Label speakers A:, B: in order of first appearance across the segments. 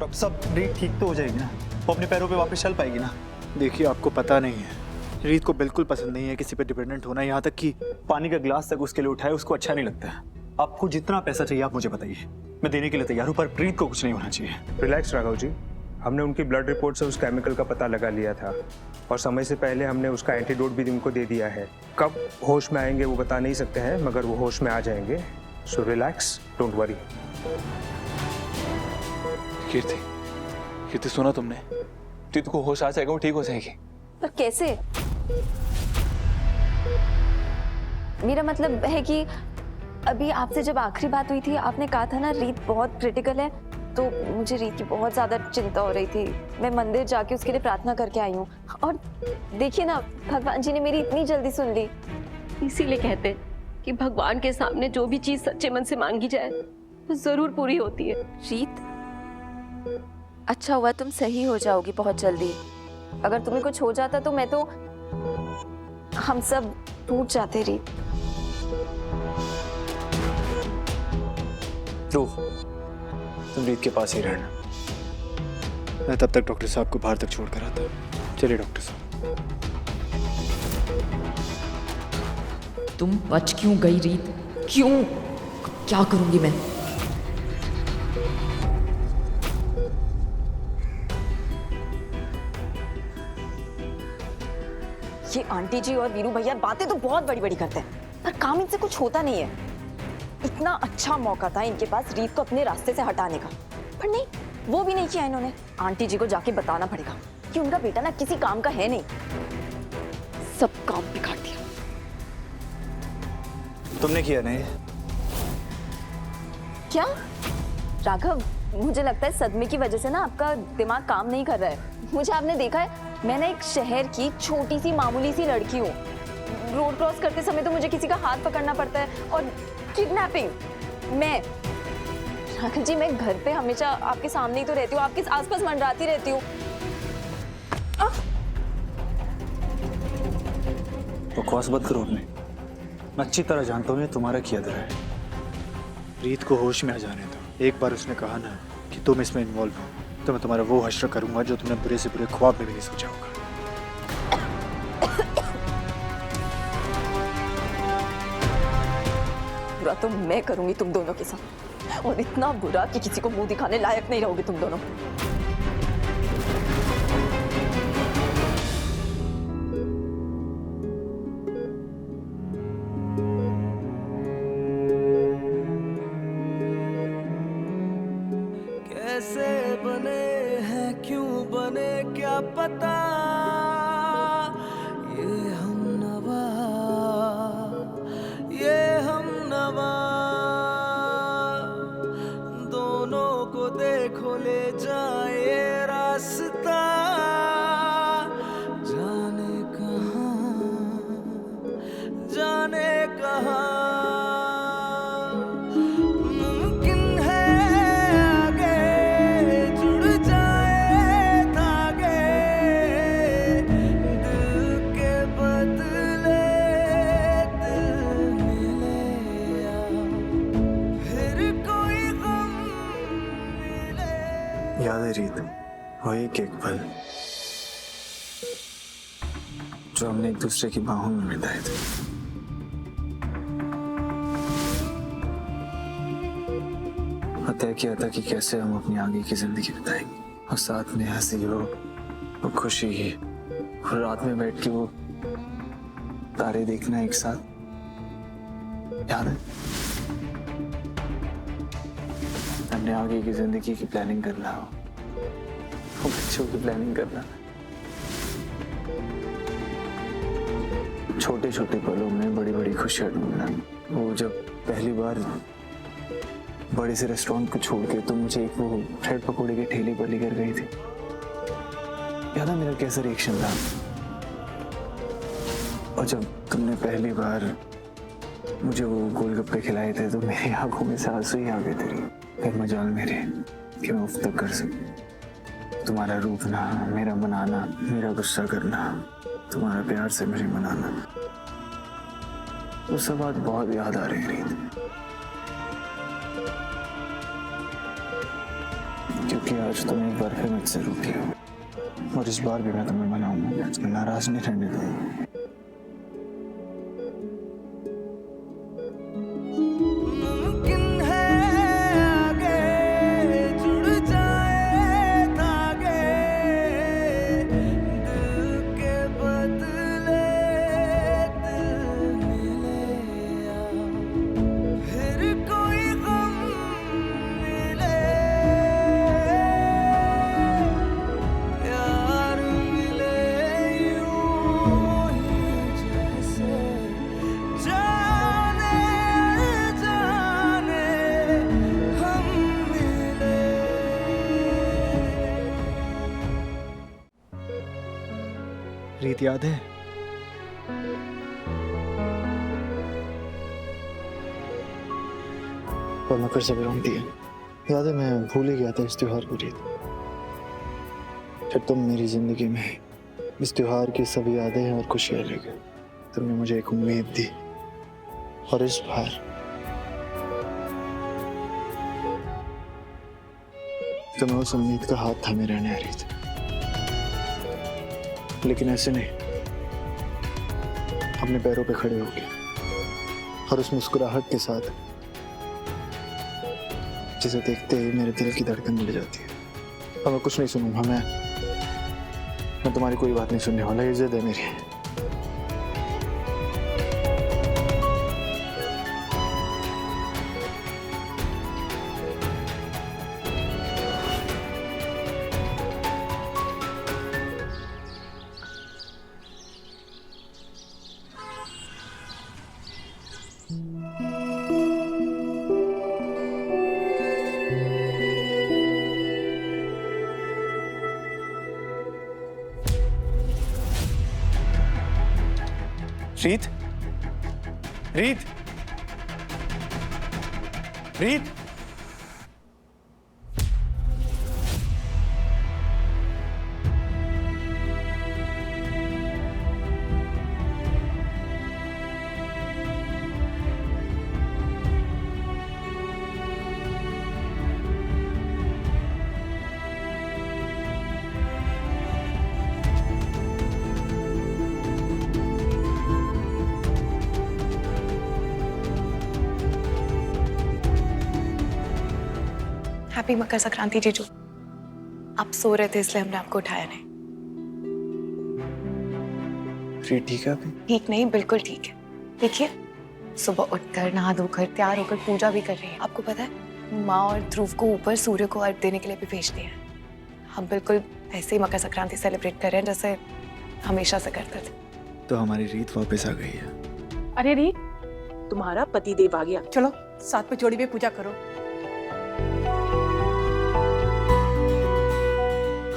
A: Doctor साहब रीत ठीक तो हो जाएगी ना, वो अपने पैरों पे वापस चल पाएगी ना?
B: देखिए, आपको पता नहीं है, रीत को बिल्कुल पसंद नहीं है किसी पे डिपेंडेंट होना, यहाँ तक कि
A: पानी का गिलास तक उसके लिए उठाए उसको अच्छा नहीं लगता है। आपको जितना पैसा चाहिए आप मुझे बताइए, मैं देने के लिए तैयार हूँ, पर प्रीत को कुछ नहीं होना चाहिए।
C: रिलैक्स राघव जी, हमने उनकी ब्लड रिपोर्ट से उस केमिकल का पता लगा लिया था और समय से पहले हमने उसका एंटीडोट भी उनको दे दिया है। कब होश में आएंगे वो बता नहीं सकते हैं, मगर वो होश में आ जाएंगे। So relax, don't worry.
D: Kirti, Kirti सुना तुमने? रीत को होश आ जाएगा, वो ठीक हो जाएगी।
E: पर कैसे? मेरा मतलब है कि अभी आपसे जब आखिरी बात हुई थी आपने कहा था ना रीत बहुत क्रिटिकल है, तो मुझे रीत की बहुत ज्यादा चिंता हो रही थी। मैं मंदिर जाके उसके लिए प्रार्थना करके आई हूँ और देखिए ना, भगवान जी ने मेरी इतनी जल्दी सुन ली।
F: इसीलिए कहते हैं कि भगवान के सामने जो भी चीज सच्चे मन से मांगी जाए वो जरूर पूरी होती है।
E: रीत, अच्छा हुआ तुम सही हो जाओगी बहुत जल्दी। अगर तुम्हें कुछ हो जाता तो मैं तो, हम सब टूट जाते रीत।
A: ध्रुव, तुम रीत के पास ही रहना।
B: मैं तब तक डॉक्टर साहब को बाहर तक छोड़ कर आता हूँ। चलिए डॉक्टर साहब।
G: तुम बच क्यों गई रीत? क्यों? क्या करूंगी मैं?
E: ये आंटी जी और वीरू भैया बातें तो बहुत बड़ी बड़ी करते हैं, पर काम इनसे कुछ होता नहीं है। इतना अच्छा मौका था इनके पास रीत को अपने रास्ते से हटाने का, पर नहीं, वो भी नहीं किया इन्होंने। आंटी जी को जाके बताना पड़ेगा कि उनका बेटा ना किसी काम का है नहीं, सब काम बिगाड़ दिया।
A: तुमने किया नहीं?
E: क्या राघव, मुझे लगता है सदमे की वजह से ना आपका दिमाग काम नहीं कर रहा है। मुझे आपने देखा है, मैं ना एक शहर की छोटी सी मामूली सी लड़की हूँ। रोड क्रॉस करते समय तो मुझे किसी का हाथ पकड़ना पड़ता है, और किडनैपिंग, मैं राघव जी, मैं घर पे हमेशा आपके सामने ही तो रहती हूँ, आपके आसपास मंडराती रहती हूँ।
A: बकवास मत करो अपने, मैं अच्छी तरह जानता हूँ ये तुम्हारा किया था है।
B: रीत को होश में आ जाने दो। एक बार उसने कहा ना कि तुम इसमें इन्वॉल्व हो, तो मैं तुम्हारा वो हश्र करूंगा जो तुमने बुरे से बुरे ख्वाब में भी नहीं सोचा होगा।
E: बुरा तो मैं करूंगी तुम दोनों के साथ, और इतना बुरा कि किसी को मुंह दिखाने लायक नहीं रहोगे तुम दोनों।
H: कैसे बने हैं, क्यों बने, क्या पता, ये हम नवा, दोनों को देखो ले जाए रास्ता, जाने कहाँ मुमकिन है आगे जुड़ जाए धागे, दिल के बदले दिल मिले या फिर कोई गम मिले।
A: याद है रीत, वो एक पल जो हमने एक दूसरे की बाहों में बिताए थे। तय किया था कि कैसे हम अपनी आगे की जिंदगी बिताएंगे, और साथ में हंसी हो, वो खुशी ही, और रात में बैठ के वो तारे देखना एक साथ, याद है? हमने आगे की जिंदगी की प्लानिंग करना हो, वो बच्चों की प्लानिंग करना, छोटे छोटे पलों में बड़ी बड़ी खुशियां ढूंढना। वो जब पहली बार बड़े से रेस्टोरेंट को छोड़ के तुम मुझे एक वो ब्रेड पकौड़े की ठेले पर लेकर गई थी, याद है मेरा कैसा रिएक्शन था? और जब तुमने पहली बार मुझे वो गोलगप्पे खिलाए थे तो मेरी आंखों में से आंसू ही आ गए थे। फिर मजाल मेरे कि मैं उफ तक कर सकूं। तुम्हारा रूठना, मेरा मनाना, मेरा गुस्सा करना, तुम्हारा प्यार से मुझे मनाना, वो सब बात बहुत याद आ रही रीत। क्योंकि आज तुम एक बार फिर मुझसे रूठी हो, और इस बार भी मैं तुम्हें मनाऊंगा, तुम्हें नाराज नहीं रहने दूंगा।
H: मुमकिन है आगे जुड़ जाए धागे, दिल के बदले दिल मिले या फिर कोई गम मिले, प्यार मिले यूं ही जैसे जाने जाने हम मिले।
B: रीत याद है?
A: और मकर संक्रांति है, याद है? मैं भूल ही गया था इस त्योहार को रीत। जब तुम मेरी जिंदगी में इस त्योहार की सभी यादें और खुशियां ले गए, तुमने मुझे एक उम्मीद दी, और इस बार तुम्हें उस उम्मीद का हाथ थामे रहना है रीत। लेकिन ऐसे नहीं, अपने पैरों पे खड़े होके और उस मुस्कुराहट के साथ जिसे देखते ही मेरे दिल की धड़कन मिल जाती है। और मैं कुछ नहीं सुनूंगा, मैं तुम्हारी कोई बात नहीं सुनने वाला, ये जिद है मेरी।
B: रीत, रीत, रीत।
I: हैप्पी मकर संक्रांति जीजू। आप सो रहे थे इसलिए हमने आपको उठाया नहीं।
A: रीत ठीक है अभी?
I: ठीक नहीं, बिल्कुल ठीक है। देखिए, सुबह उठकर नहा धोकर तैयार होकर पूजा भी कर रही है। आपको पता है, माँ और ध्रुव को ऊपर सूर्य को अर्घ देने के लिए भी भेज दिया है। हम बिल्कुल ऐसे ही मकर संक्रांति सेलिब्रेट कर रहे हैं जैसे हमेशा से करते थे।
A: तो हमारी रीत वापस आ गई है।
J: अरे रीत, तुम्हारा पति देव आ गया। चलो साथ में जोड़ी में पूजा करो।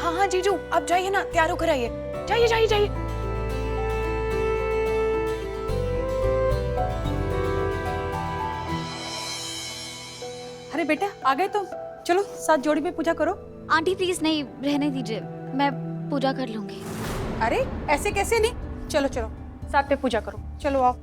I: हाँ हाँ जीजू, आप जाइए ना, तैयार होकर आइए। जाइए जाइए जाइए।
J: अरे बेटा, आ गए तुम? चलो साथ जोड़ी में पूजा करो।
E: आंटी प्लीज नहीं, रहने दीजिए, मैं पूजा कर लूंगी।
J: अरे ऐसे कैसे नहीं, चलो चलो साथ में पूजा करो। चलो आओ।